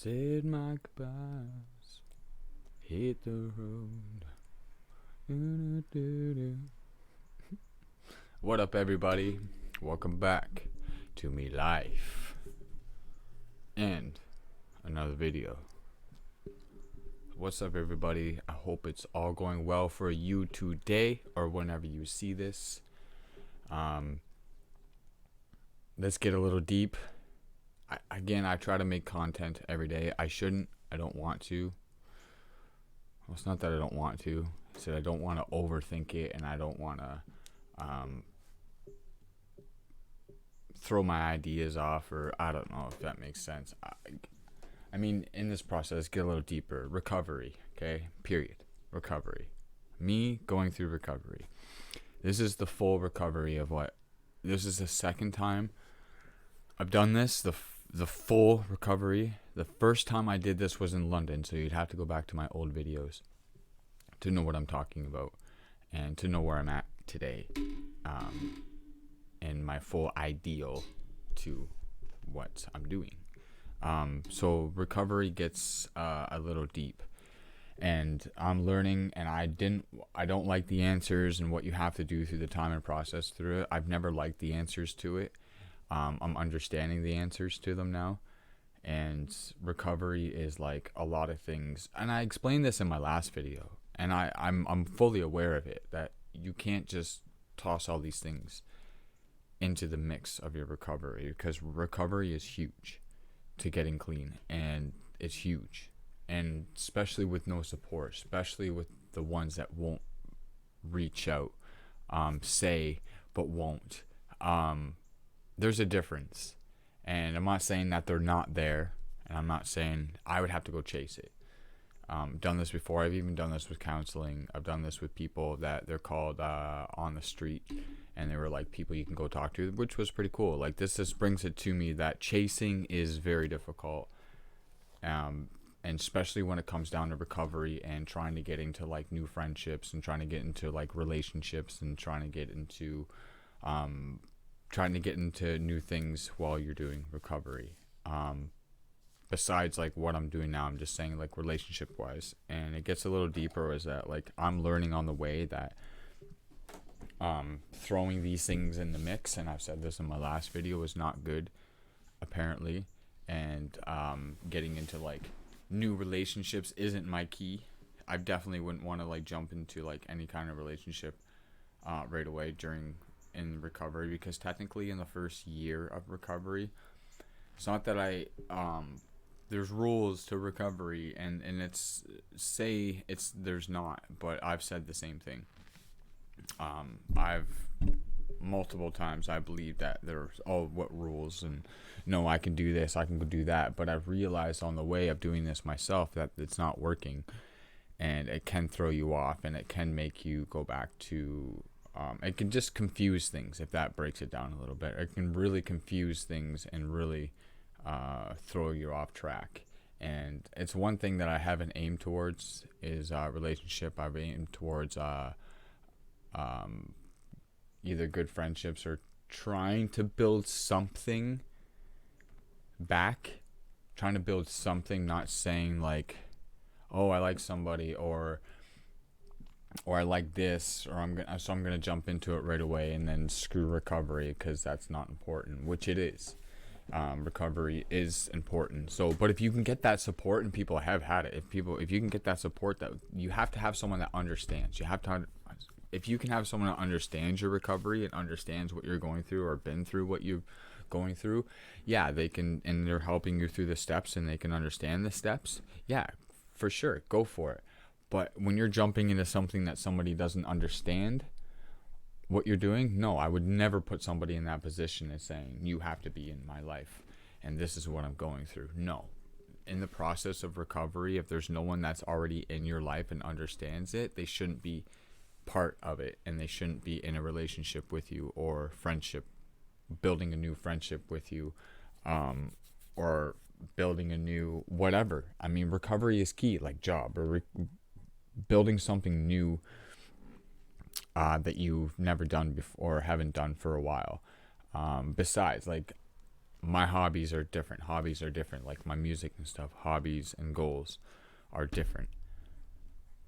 Said my goodbyes, hit the road. Do-do-do-do. What up, everybody? Welcome back to me life and another video. What's up, everybody? I hope it's all going well for you today or whenever you see this. Let's get a little deep. I try to make content every day. I don't want to. Well, it's not that I don't want to. I said I don't want to overthink it, and I don't want to throw my ideas off, or I don't know if that makes sense. I mean, in this process, get a little deeper. Recovery, okay? Period. Recovery. Me going through recovery. This is the full recovery of what? This is the second time I've done this. The full recovery. The first time I did this was in London, so you'd have to go back to my old videos to know what I'm talking about and to know where I'm at today, and my full ideal to what I'm doing. So recovery gets a little deep, and I'm learning, and I don't like the answers and what you have to do through the time and process through it. I've never liked the answers to it. I'm understanding the answers to them now, and recovery is like a lot of things. And I explained this in my last video, and I'm fully aware of it, that you can't just toss all these things into the mix of your recovery, because recovery is huge to getting clean, and it's huge, and especially with no support, especially with the ones that won't reach out, say but won't. There's a difference, and I'm not saying that they're not there, and I'm not saying I would have to go chase it. Done this before. I've even done this with counseling. I've done this with people that they're called on the street, and they were like people you can go talk to, which was pretty cool. Like, this just brings it to me that chasing is very difficult, and especially when it comes down to recovery and trying to get into like new friendships and trying to get into like relationships and trying to get into new things while you're doing recovery. Besides like what I'm doing now, I'm just saying like relationship wise, and it gets a little deeper, is that like I'm learning on the way that throwing these things in the mix, and I've said this in my last video, is not good apparently, and getting into like new relationships isn't my key. I definitely wouldn't want to like jump into like any kind of relationship right away in recovery, because technically in the first year of recovery, it's not that there's rules to recovery, and there's not, but I've said the same thing. I've multiple times I believe that there's what rules, and no, I can do this, I can do that, but I've realized on the way of doing this myself that it's not working, and it can throw you off, and it can make you go back to it can just confuse things. If that breaks it down a little bit, it can really confuse things and really throw you off track. And it's one thing that I haven't aimed towards is relationship. I've aimed towards either good friendships or trying to build something back, trying to build something, not saying like, oh, I like somebody, or I like this, or I'm gonna jump into it right away and then screw recovery, because that's not important, which it is. Recovery is important. So, but if you can get that support, and people have had it, if you can get that support, that you have to have someone that understands. If you can have someone that understands your recovery and understands what you're going through or been through what you're going through, yeah, they can, and they're helping you through the steps, and they can understand the steps. Yeah, for sure, go for it. But when you're jumping into something that somebody doesn't understand what you're doing, no, I would never put somebody in that position as saying, you have to be in my life and this is what I'm going through. No. In the process of recovery, if there's no one that's already in your life and understands it, they shouldn't be part of it, and they shouldn't be in a relationship with you or friendship, building a new friendship with you, or building a new whatever. I mean, recovery is key, like job, or building something new that you've never done before or haven't done for a while. Besides, like, my hobbies are different. Hobbies are different. Like my music and stuff, hobbies and goals are different.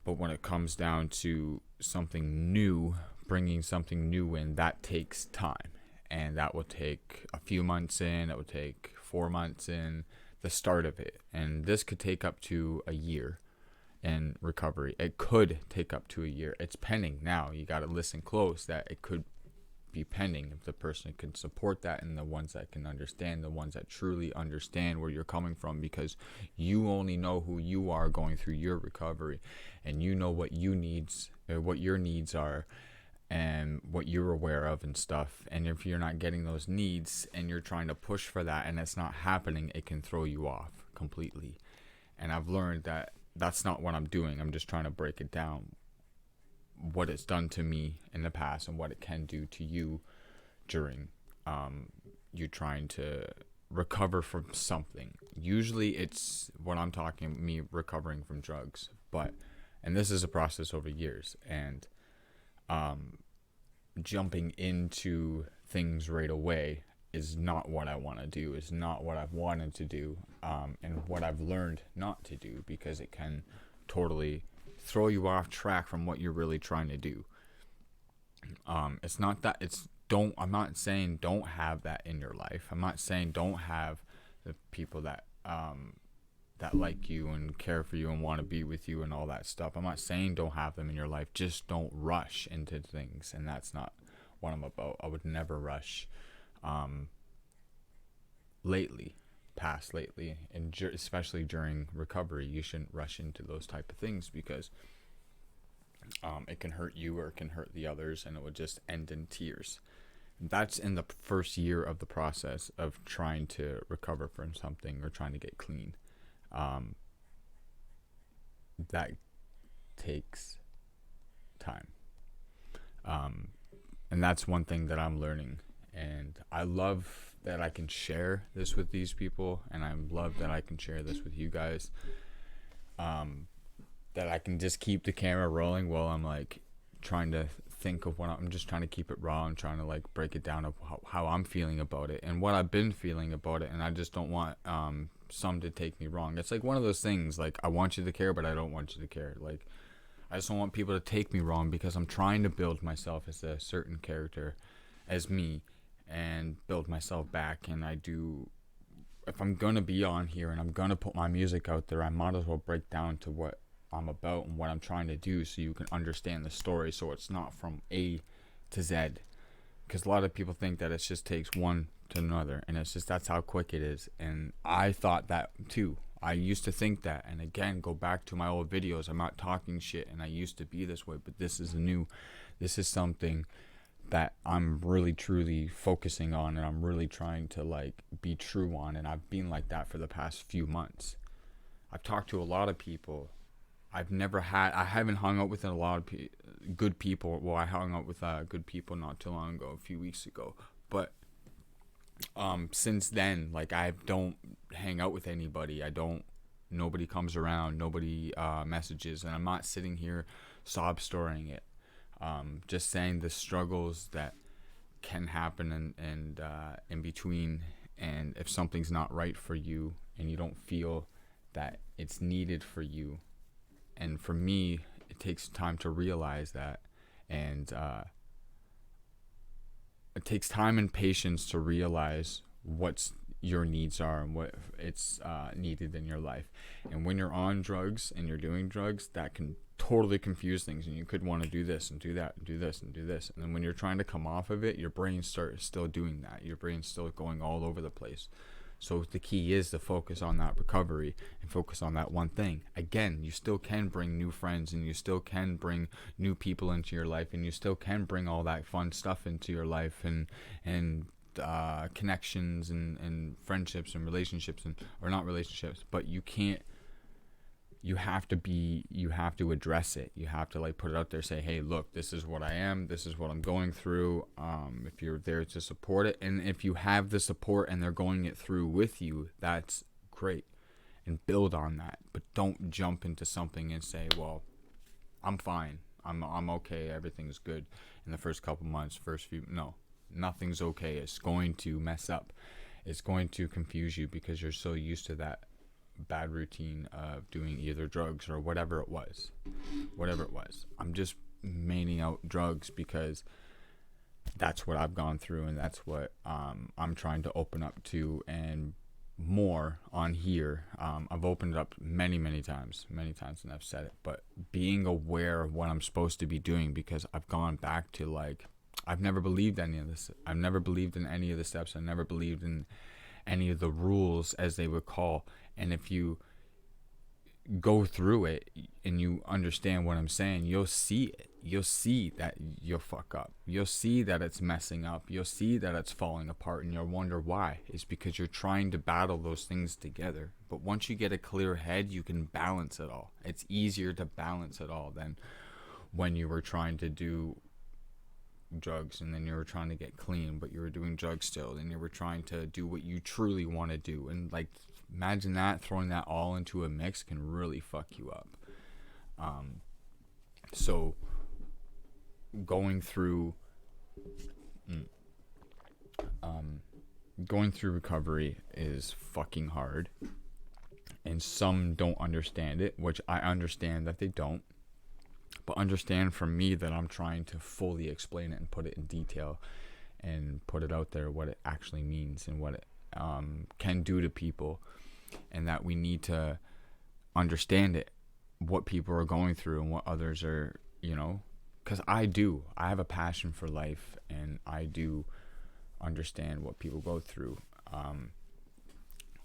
But when it comes down to something new, bringing something new in, that takes time. And that will take a few months in, it will take 4 months in, the start of it. And this could take up to a year in recovery. It could take up to a year. It's pending now. You got to listen close that it could be pending if the person can support that, and the ones that can understand, the ones that truly understand where you're coming from, because you only know who you are going through your recovery, and you know what you needs or what your needs are and what you're aware of and stuff. And if you're not getting those needs and you're trying to push for that and it's not happening, it can throw you off completely. And I've learned that that's not what I'm doing. I'm just trying to break it down, what it's done to me in the past and what it can do to you during you trying to recover from something. Usually it's what I'm talking, me recovering from drugs, and this is a process over years, and jumping into things right away is not what I want to do, is not what I've wanted to do, and what I've learned not to do, because it can totally throw you off track from what you're really trying to do. It's not that I'm not saying don't have that in your life. I'm not saying don't have the people that like you and care for you and want to be with you and all that stuff. I'm not saying don't have them in your life. Just don't rush into things, and that's not what I'm about. I would never rush. Lately, and especially during recovery, you shouldn't rush into those type of things, because it can hurt you or it can hurt the others, and it would just end in tears. That's in the first year of the process of trying to recover from something or trying to get clean. That takes time. And that's one thing that I'm learning, and I love that I can share this with these people, and I love that I can share this with you guys. That I can just keep the camera rolling while I'm like trying to think of what I'm just trying to keep it raw and trying to like break it down of how I'm feeling about it and what I've been feeling about it. And I just don't want some to take me wrong. It's like one of those things, like I want you to care, but I don't want you to care. Like I just don't want people to take me wrong, because I'm trying to build myself as a certain character, as me, and build myself back. And if I'm gonna be on here and I'm gonna put my music out there, I might as well break down to what I'm about and what I'm trying to do, so you can understand the story, so it's not from A to Z. Because a lot of people think that it just takes one to another, and it's just that's how quick it is. And I thought that too. I used to think that, and again, go back to my old videos. I'm not talking shit, and I used to be this way, but this is something that I'm really truly focusing on, and I'm really trying to like be true on, and I've been like that for the past few months. I've talked to a lot of people. I haven't hung out with a lot of good people. Well, I hung out with good people not too long ago, a few weeks ago, but since then, like I don't hang out with anybody. Nobody comes around, nobody messages, and I'm not sitting here sob storying it. Just saying the struggles that can happen and in between, and if something's not right for you and you don't feel that it's needed for you. And for me, it takes time to realize that, and it takes time and patience to realize what's your needs are and what it's needed in your life. And when you're on drugs and you're doing drugs, that can totally confuse things, and you could want to do this and do that and do this and do this, and then when you're trying to come off of it, your brain starts still doing that. Your brain's still going all over the place. So the key is to focus on that recovery and focus on that one thing. Again, you still can bring new friends, and you still can bring new people into your life, and you still can bring all that fun stuff into your life, and connections and friendships and relationships, or not relationships, but you have to address it. You have to like put it out there, say, hey, look, this is what I am, this is what I'm going through. If you're there to support it, and if you have the support and they're going it through with you, that's great, and build on that. But don't jump into something and say, well, I'm fine, I'm okay, everything's good in the first couple months, no, nothing's okay. It's going to mess up. It's going to confuse you because you're so used to that bad routine of doing either drugs or whatever it was. I'm just maining out drugs because that's what I've gone through, and that's what I'm trying to open up to, and more on here. I've opened it up many times, and I've said it, but being aware of what I'm supposed to be doing, because I've gone back to, like, I've never believed any of this. I've never believed in any of the steps. I've never believed in any of the rules, as they would call. And if you go through it and you understand what I'm saying, you'll see it. You'll see that you'll fuck up. You'll see that it's messing up. You'll see that it's falling apart, and you'll wonder why. It's because you're trying to battle those things together. But once you get a clear head, you can balance it all. It's easier to balance it all than when you were trying to do drugs, and then you were trying to get clean, but you were doing drugs still, and you were trying to do what you truly want to do. And, like, imagine that, throwing that all into a mix can really fuck you up. So going through recovery is fucking hard, and some don't understand it, which I understand that they don't. But understand from me that I'm trying to fully explain it and put it in detail and put it out there, what it actually means and what it can do to people, and that we need to understand it, what people are going through and what others are, because I have a passion for life, and I do understand what people go through.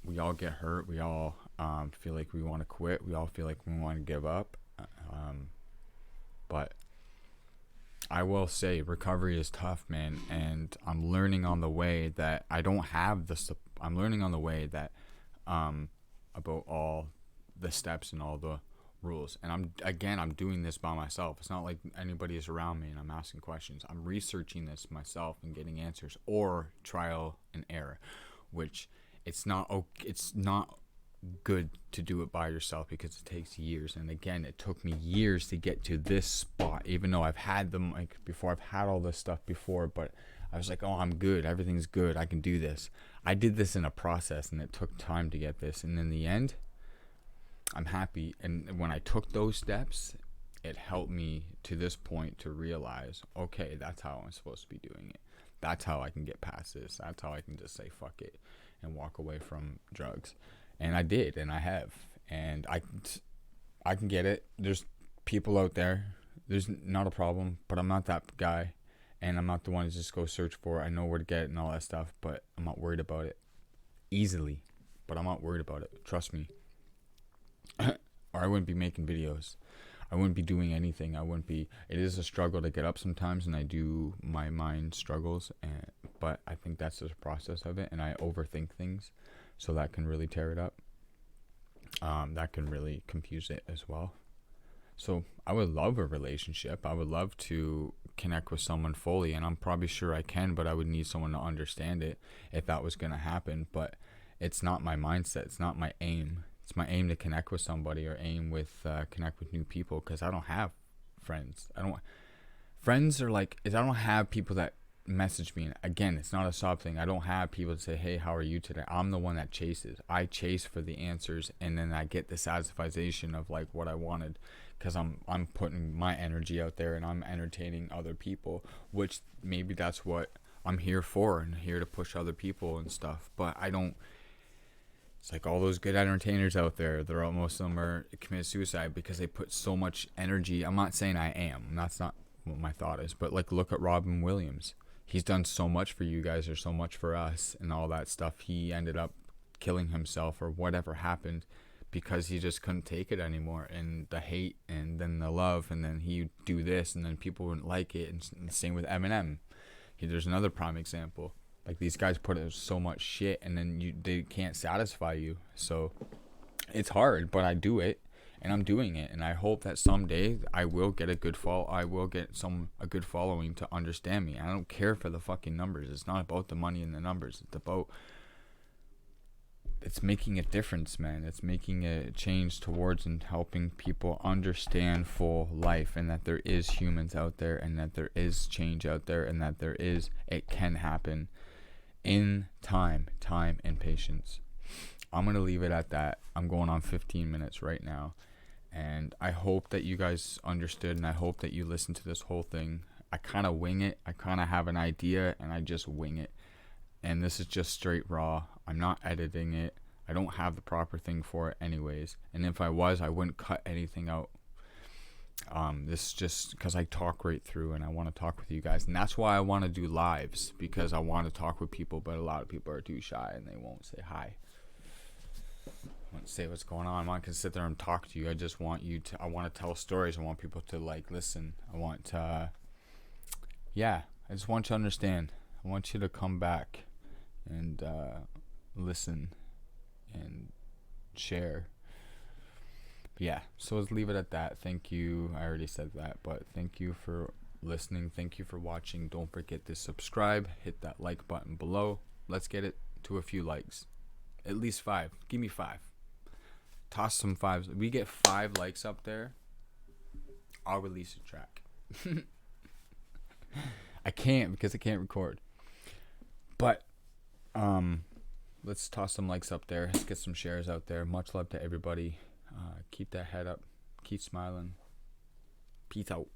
We all get hurt. We all feel like we want to quit. We all feel like we want to give up. But I will say recovery is tough, man, and I'm learning on the way that I don't have I'm learning on the way that about all the steps and all the rules. And I'm doing this by myself. It's not like anybody is around me and I'm asking questions. I'm researching this myself and getting answers, or trial and error, which it's not good to do it by yourself, because it takes years. And again, it took me years to get to this spot, even though I've had them, like, before. I've had all this stuff before, but I was like, oh, I'm good, everything's good, I can do this. I did this in a process, and it took time to get this, and in the end, I'm happy. And when I took those steps, it helped me to this point to realize, okay, that's how I'm supposed to be doing it. That's how I can get past this. That's how I can just say fuck it and walk away from drugs. And I did, and I have, and I can get it. There's people out there. There's not a problem, but I'm not that guy, and I'm not the one to just go search for it. I know where to get it and all that stuff, but I'm not worried about it easily. But I'm not worried about it. Trust me. Or I wouldn't be making videos. I wouldn't be doing anything. It is a struggle to get up sometimes, and I do, my mind struggles, but I think that's just a process of it, and I overthink things. So that can really tear it up. That can really confuse it as well. So I would love a relationship. I would love to connect with someone fully, and I'm probably sure I can, but I would need someone to understand it if that was going to happen. But it's not my mindset. It's not my aim. It's my aim to connect with somebody, or connect with new people, because I don't have friends. Friends are like, I don't have people that message me. And again, it's not a sob thing. I don't have people to say, hey, how are you today? I'm the one that chases. I chase for the answers, and then I get the satisfaction of, like, what I wanted, because I'm putting my energy out there, and I'm entertaining other people, which maybe that's what I'm here for, and here to push other people and stuff. But it's like all those good entertainers out there, most of them are commit suicide because they put so much energy. I'm not saying I am. That's not what my thought is. But, like, look at Robin Williams. He's done so much for you guys, or so much for us, and all that stuff. He ended up killing himself, or whatever happened, because he just couldn't take it anymore, and the hate, and then the love, and then he'd do this, and then people wouldn't like it. And same with Eminem. There's another prime example. Like, these guys put out so much shit, and then they can't satisfy you. So it's hard, but I do it, and I'm doing it, and I hope that someday I will get a good good following to understand me. I don't care for the fucking numbers. It's not about the money and the numbers. It's making a difference, man. It's making a change towards and helping people understand full life, and that there is humans out there, and that there is change out there, and that it can happen in time and patience. I'm going to leave it at that. I'm going on 15 minutes right now. And I hope that you guys understood, and I hope that you listened to this whole thing. I kind of wing it. I kind of have an idea, and I just wing it. And this is just straight raw. I'm not editing it. I don't have the proper thing for it anyways. And if I was, I wouldn't cut anything out. This is just because I talk right through, and I want to talk with you guys. And that's why I want to do lives, because I want to talk with people, but a lot of people are too shy, and they won't say hi. I want to say what's going on. I want to sit there and talk to you. I just want you to, I want to tell stories. I want people to like listen. I want to, I just want you to understand. I want you to come back and listen and share. Yeah, so let's leave it at that. Thank you. I already said that, but thank you for listening. Thank you for watching. Don't forget to subscribe. Hit that like button below. Let's get it to a few likes. At least 5. Give me 5. Toss some 5s. We get 5 likes up there, I'll release a track. I can't, because I can't record. But let's toss some likes up there. Let's get some shares out there. Much love to everybody. Keep that head up. Keep smiling. Peace out.